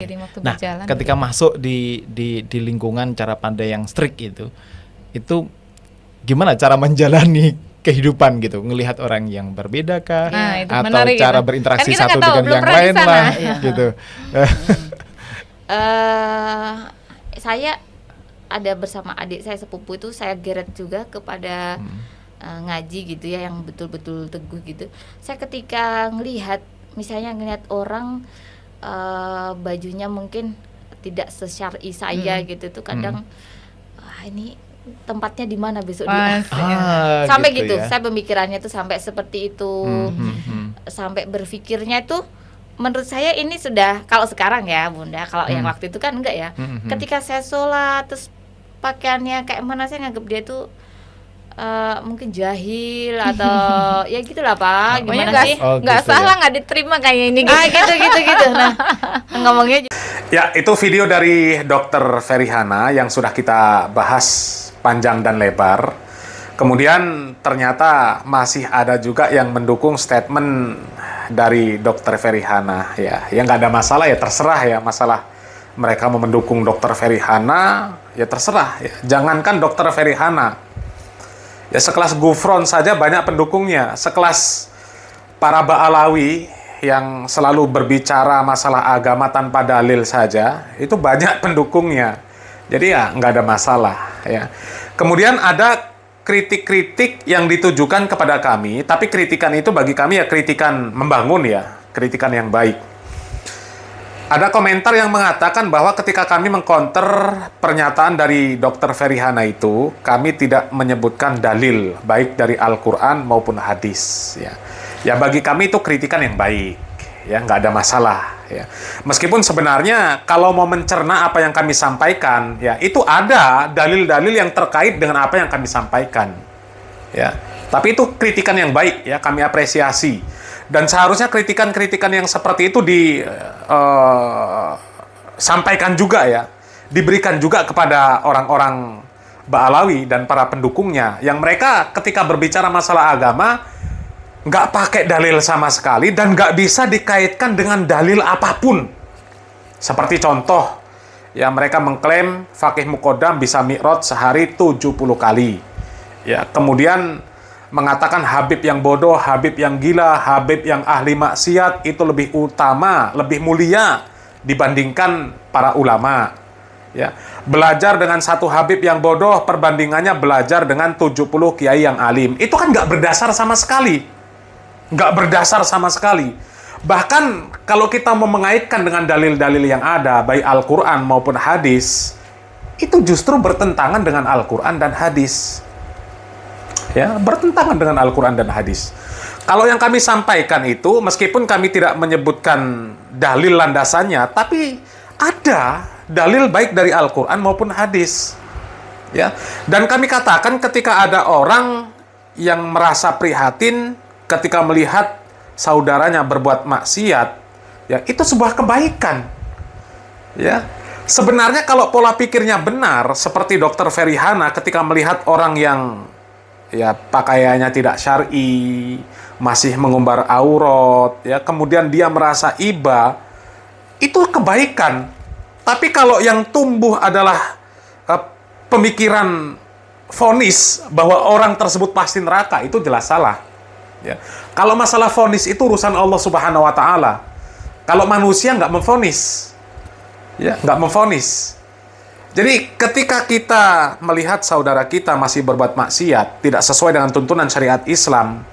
seiring waktu Nah, berjalan. ketika masuk di lingkungan cara pandai yang strict itu gimana cara menjalani kehidupan gitu, ngelihat orang yang berbeda kah, Nah, itu atau menarik cara itu. berinteraksi Kan kita satu nggak tahu, dengan belum yang pernah di lain sana. lah, Iya. gitu. Saya ada bersama adik saya sepupu itu, saya geret juga kepada ngaji gitu ya, yang betul-betul teguh gitu. Saya ketika misalnya ngelihat orang bajunya mungkin tidak sesyar'i saya gitu tuh kadang ini tempatnya di mana besok dia. Sampai gitu ya. saya pemikirannya tuh sampai seperti itu. Sampai berpikirnya tuh menurut saya ini sudah, kalau sekarang ya Bunda, kalau yang waktu itu kan enggak ya. Ketika saya sholat terus pakaiannya kayak mana, saya nganggap dia tuh mungkin jahil atau ya gitulah Pak. Gimana sih? Nggak gitu salah, ya. nggak diterima kayak ini gitu. Gitu. Nah, ngomongnya Ya, itu video dari Dr. Ferihana yang sudah kita bahas panjang dan lebar. Kemudian ternyata masih ada juga yang mendukung statement dari Dr. Ferihana. Ya nggak ada masalah, ya terserah ya, masalah mereka mau mendukung Dr. Ferihana, ya terserah ya. Jangankan Dr. Ferihana, ya sekelas Gufron saja banyak pendukungnya, sekelas para Ba'alawi yang selalu berbicara masalah agama tanpa dalil saja, itu banyak pendukungnya. Jadi ya nggak ada masalah ya. Kemudian ada kritik-kritik yang ditujukan kepada kami, tapi kritikan itu bagi kami ya kritikan membangun ya, kritikan yang baik. Ada komentar yang mengatakan bahwa ketika kami mengcounter pernyataan dari Dr. Ferihana itu, kami tidak menyebutkan dalil, baik dari Al-Quran maupun hadis. Ya bagi kami itu kritikan yang baik, ya nggak ada masalah. Ya. Meskipun sebenarnya kalau mau mencerna apa yang kami sampaikan, ya itu ada dalil-dalil yang terkait dengan apa yang kami sampaikan. Ya, tapi itu kritikan yang baik, ya kami apresiasi. Dan seharusnya kritikan-kritikan yang seperti itu disampaikan juga ya, diberikan juga kepada orang-orang Ba'alawi dan para pendukungnya, yang mereka ketika berbicara masalah agama nggak pakai dalil sama sekali dan nggak bisa dikaitkan dengan dalil apapun. Seperti contoh, ya mereka mengklaim Faqih Muqaddam bisa mi'raj sehari 70 kali. Ya, kemudian mengatakan Habib yang bodoh, Habib yang gila, Habib yang ahli maksiat itu lebih utama, lebih mulia dibandingkan para ulama. Ya, belajar dengan satu Habib yang bodoh perbandingannya belajar dengan 70 kiai yang alim. Itu kan nggak berdasar sama sekali. Nggak berdasar sama sekali. Bahkan kalau kita mau mengaitkan dengan dalil-dalil yang ada, baik Al-Quran maupun hadis, itu justru bertentangan dengan Al-Quran dan hadis. Ya, bertentangan dengan Al-Quran dan hadis. Kalau yang kami sampaikan itu, meskipun kami tidak menyebutkan dalil landasannya, tapi ada dalil baik dari Al-Quran maupun hadis. Ya, dan kami katakan ketika ada orang yang merasa prihatin ketika melihat saudaranya berbuat maksiat, ya itu sebuah kebaikan. Ya, sebenarnya kalau pola pikirnya benar, seperti Dr. Ferihana ketika melihat orang yang ya pakaiannya tidak syar'i, masih mengumbar aurat, ya kemudian dia merasa iba, itu kebaikan. Tapi kalau yang tumbuh adalah pemikiran vonis bahwa orang tersebut pasti neraka, itu jelas salah. Ya. Kalau masalah vonis itu urusan Allah Subhanahu wa Ta'ala. Kalau manusia nggak memvonis, ya nggak memvonis. Jadi ketika kita melihat saudara kita masih berbuat maksiat, tidak sesuai dengan tuntunan syariat Islam,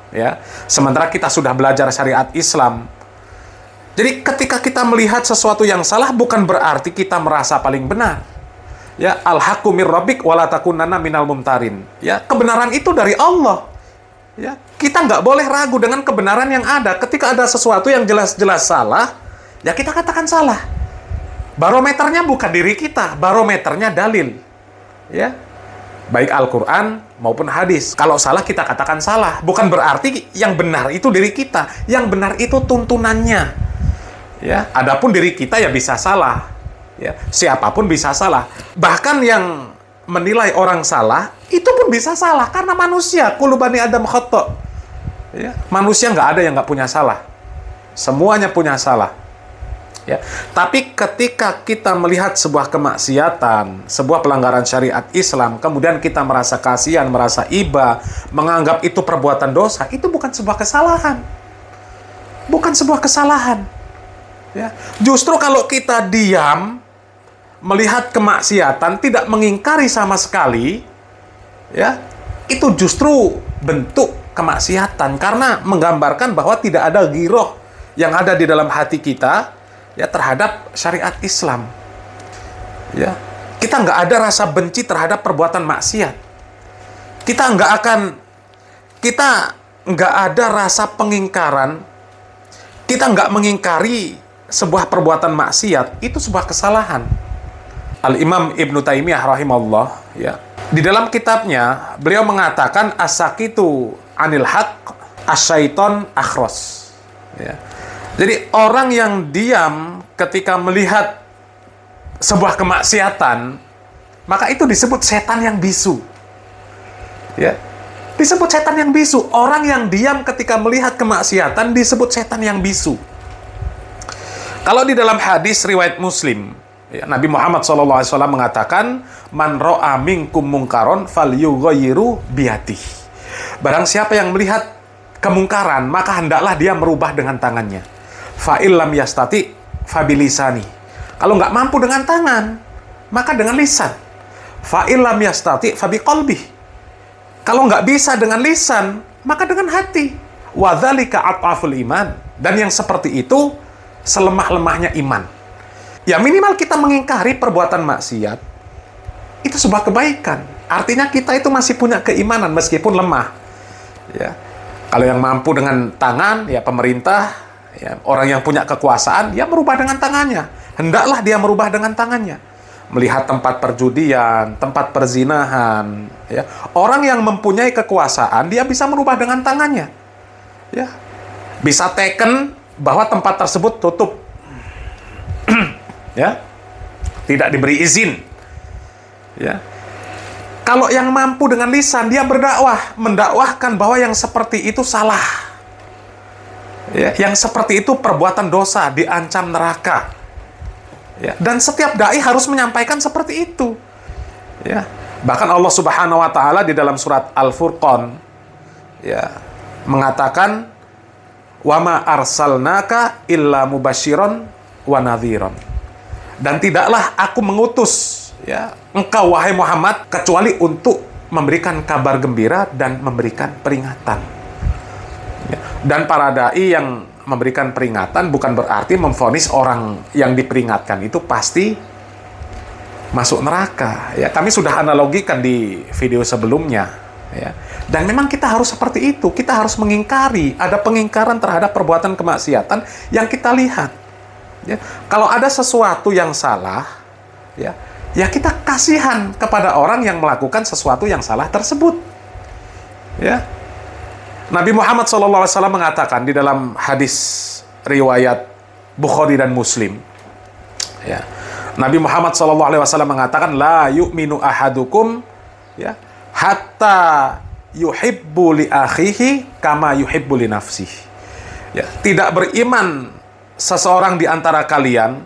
ya, sementara kita sudah belajar syariat Islam. Jadi ketika kita melihat sesuatu yang salah, bukan berarti kita merasa paling benar. Ya, al-haqqu mir rabbik wala takunanna minal mumtarin. Ya, kebenaran itu dari Allah. Ya, kita nggak boleh ragu dengan kebenaran yang ada. Ketika ada sesuatu yang jelas-jelas salah, ya kita katakan salah. Barometernya bukan diri kita, barometernya dalil. Ya, baik Al-Quran maupun hadis. Kalau salah kita katakan salah. Bukan berarti yang benar itu diri kita. Yang benar itu tuntunannya. Ya, adapun diri kita ya bisa salah. Ya, siapapun bisa salah. Bahkan yang menilai orang salah, itu pun bisa salah. Karena manusia, kullu bani Adam khata'. Ya, manusia nggak ada yang nggak punya salah. Semuanya punya salah. Ya. Tapi ketika kita melihat sebuah kemaksiatan, sebuah pelanggaran syariat Islam, kemudian kita merasa kasihan, merasa iba, menganggap itu perbuatan dosa, itu bukan sebuah kesalahan. Bukan sebuah kesalahan. Ya. Justru kalau kita diam, melihat kemaksiatan, tidak mengingkari sama sekali, ya, itu justru bentuk kemaksiatan, karena menggambarkan bahwa tidak ada ghiroh yang ada di dalam hati kita, ya, terhadap syariat Islam. Ya, kita nggak ada rasa benci terhadap perbuatan maksiat. Kita nggak ada rasa pengingkaran. Kita nggak mengingkari sebuah perbuatan maksiat, itu sebuah kesalahan. Al-Imam Ibnu Taimiyah rahimahullah, ya, di dalam kitabnya beliau mengatakan as-sakitu anil haq asyaiton akhros. Ya. Jadi orang yang diam ketika melihat sebuah kemaksiatan, maka itu disebut setan yang bisu. Ya. Disebut setan yang bisu. Orang yang diam ketika melihat kemaksiatan disebut setan yang bisu. Kalau di dalam hadis riwayat Muslim, ya, Nabi Muhammad SAW mengatakan, "Man ro'a minkum mungkaron falyughayyiru biyadihi." Barang siapa yang melihat kemungkaran, maka hendaklah dia merubah dengan tangannya. Fa'il lam yastati fabilisani. Kalau nggak mampu dengan tangan, maka dengan lisan. Fa'il lam yastati fabiqalbi. Kalau nggak bisa dengan lisan, maka dengan hati. Wa dzalika at'aful iman. Dan yang seperti itu selemah-lemahnya iman. Ya minimal kita mengingkari perbuatan maksiat, itu sebuah kebaikan. Artinya kita itu masih punya keimanan meskipun lemah. Ya. Kalau yang mampu dengan tangan, ya pemerintah, ya, orang yang punya kekuasaan, dia merubah dengan tangannya. Hendaklah dia merubah dengan tangannya. Melihat tempat perjudian, tempat perzinahan, ya. Orang yang mempunyai kekuasaan, dia bisa merubah dengan tangannya. Ya. Bisa teken bahwa tempat tersebut tutup. Ya. Tidak diberi izin. Ya. Kalau yang mampu dengan lisan, dia berdakwah, mendakwahkan bahwa yang seperti itu salah. Ya, yang seperti itu perbuatan dosa, diancam neraka. Ya, dan setiap dai harus menyampaikan seperti itu. Ya, bahkan Allah Subhanahu wa taala di dalam surat Al-Furqan, ya, mengatakan, "Wa ma arsalnaka illa mubasyiron wa nadhiron." Dan tidaklah aku mengutus, ya, engkau wahai Muhammad kecuali untuk memberikan kabar gembira dan memberikan peringatan. Dan para dai yang memberikan peringatan bukan berarti memvonis orang yang diperingatkan itu pasti masuk neraka. Ya, kami sudah analogikan di video sebelumnya. Ya. Dan memang kita harus seperti itu. Kita harus mengingkari. Ada pengingkaran terhadap perbuatan kemaksiatan yang kita lihat. Ya. Kalau ada sesuatu yang salah, ya kita kasihan kepada orang yang melakukan sesuatu yang salah tersebut. Ya. Nabi Muhammad SAW mengatakan di dalam hadis riwayat Bukhari dan Muslim, ya, Nabi Muhammad SAW mengatakan, la yu'minu ahadukum, ya, hatta yuhibbu li akhihi kama yuhibbu li nafsihi. Ya, tidak beriman seseorang di antara kalian,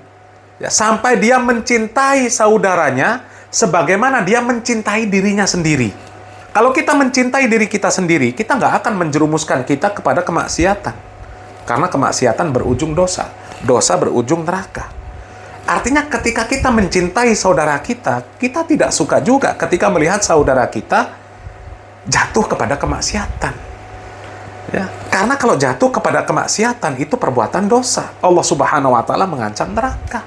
ya, sampai dia mencintai saudaranya sebagaimana dia mencintai dirinya sendiri. Kalau kita mencintai diri kita sendiri, kita nggak akan menjerumuskan kita kepada kemaksiatan. Karena kemaksiatan berujung dosa. Dosa berujung neraka. Artinya ketika kita mencintai saudara kita, kita tidak suka juga ketika melihat saudara kita jatuh kepada kemaksiatan. Ya, karena kalau jatuh kepada kemaksiatan, itu perbuatan dosa. Allah Subhanahu wa Ta'ala mengancam neraka.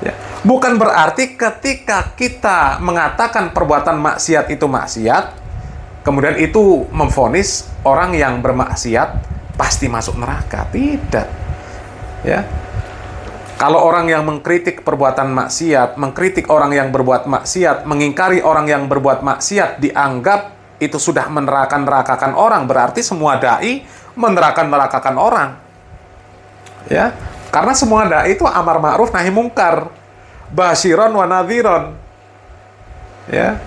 Ya. Bukan berarti ketika kita mengatakan perbuatan maksiat itu maksiat, kemudian itu memvonis orang yang bermaksiat pasti masuk neraka. Tidak. Ya. Kalau orang yang mengkritik perbuatan maksiat, mengkritik orang yang berbuat maksiat, mengingkari orang yang berbuat maksiat, dianggap itu sudah meneraka-nerakakan orang, berarti semua dai meneraka-nerakakan orang. Ya. Karena semua dai itu amar ma'ruf nahi mungkar. Basyiron wa nadhiron. Ya.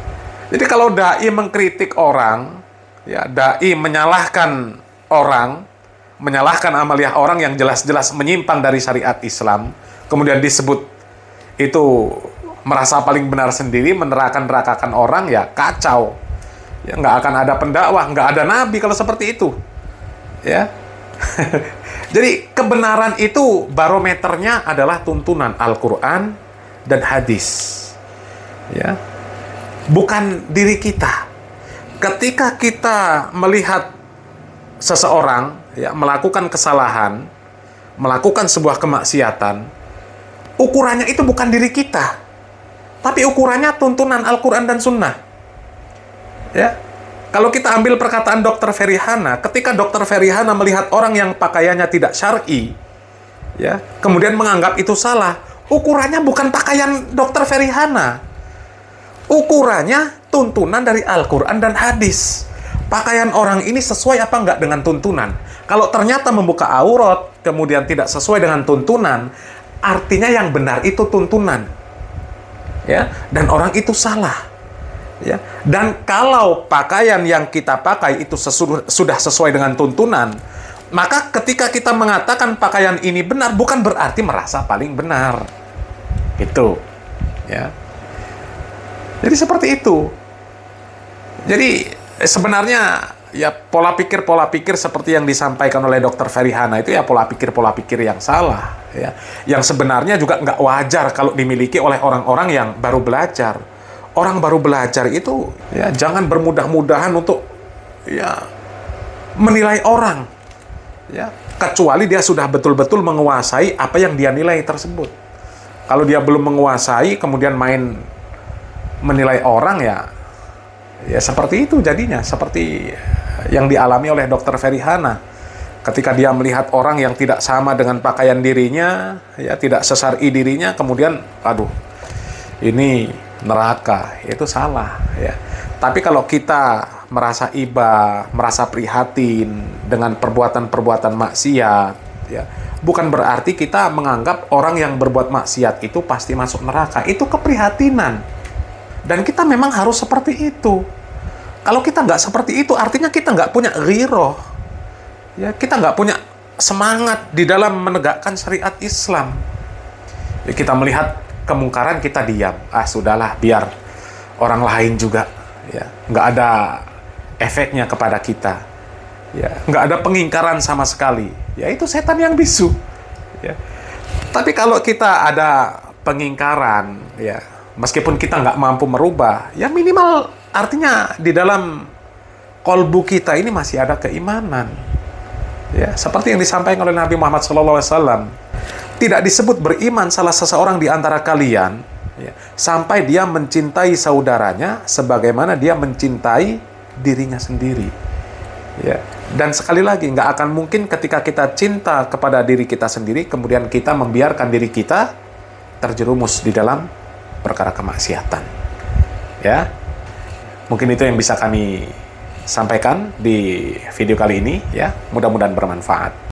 Jadi kalau dai mengkritik orang, ya, dai menyalahkan orang, menyalahkan amaliah orang yang jelas-jelas menyimpang dari syariat Islam, kemudian disebut itu merasa paling benar sendiri, menerakakan orang, ya kacau. Ya, nggak akan ada pendakwah, nggak ada nabi kalau seperti itu. Ya. Jadi kebenaran itu barometernya adalah tuntunan Al-Quran dan hadis. Ya. Bukan diri kita. Ketika kita melihat seseorang ya melakukan kesalahan, melakukan sebuah kemaksiatan, ukurannya itu bukan diri kita, tapi ukurannya tuntunan Al-Quran dan Sunnah. Ya, kalau kita ambil perkataan Dr. Ferihana, ketika Dr. Ferihana melihat orang yang pakaiannya tidak syar'i, ya, kemudian menganggap itu salah, ukurannya bukan pakaian Dr. Ferihana, ukurannya tuntunan dari Al-Quran dan hadis. Pakaian orang ini sesuai apa enggak dengan tuntunan? Kalau ternyata membuka aurat, kemudian tidak sesuai dengan tuntunan, artinya yang benar itu tuntunan. Ya, dan orang itu salah. Ya, dan kalau pakaian yang kita pakai itu sudah sesuai dengan tuntunan, maka ketika kita mengatakan pakaian ini benar, bukan berarti merasa paling benar. Itu. Ya. Jadi seperti itu. Jadi sebenarnya ya pola pikir seperti yang disampaikan oleh Dr. Ferihana itu ya pola pikir yang salah, ya. Yang sebenarnya juga nggak wajar kalau dimiliki oleh orang-orang yang baru belajar. Orang baru belajar itu ya jangan bermudah-mudahan untuk ya menilai orang, ya, kecuali dia sudah betul-betul menguasai apa yang dia nilai tersebut. Kalau dia belum menguasai kemudian main menilai orang, ya seperti itu jadinya, seperti yang dialami oleh Dr. Ferihana ketika dia melihat orang yang tidak sama dengan pakaian dirinya, ya tidak sesar'i dirinya, kemudian aduh ini neraka, itu salah, ya. Tapi kalau kita merasa iba, merasa prihatin dengan perbuatan-perbuatan maksiat, ya, bukan berarti kita menganggap orang yang berbuat maksiat itu pasti masuk neraka. Itu keprihatinan. Dan kita memang harus seperti itu. Kalau kita nggak seperti itu, artinya kita nggak punya ghiroh. Ya, kita nggak punya semangat di dalam menegakkan syariat Islam. Ya, kita melihat kemungkaran, kita diam. Ah, sudahlah, biar orang lain juga. Ya, nggak ada efeknya kepada kita. Ya, nggak ada pengingkaran sama sekali. Ya, itu setan yang bisu. Ya. Tapi kalau kita ada pengingkaran, ya, meskipun kita nggak mampu merubah, ya minimal artinya di dalam kolbu kita ini masih ada keimanan. Ya, seperti yang disampaikan oleh Nabi Muhammad SAW. Tidak disebut beriman salah seseorang di antara kalian ya, sampai dia mencintai saudaranya sebagaimana dia mencintai dirinya sendiri. Ya. Dan sekali lagi, nggak akan mungkin ketika kita cinta kepada diri kita sendiri, kemudian kita membiarkan diri kita terjerumus di dalam perkara kemaksiatan. Ya, mungkin itu yang bisa kami sampaikan di video kali ini. Ya, mudah-mudahan bermanfaat.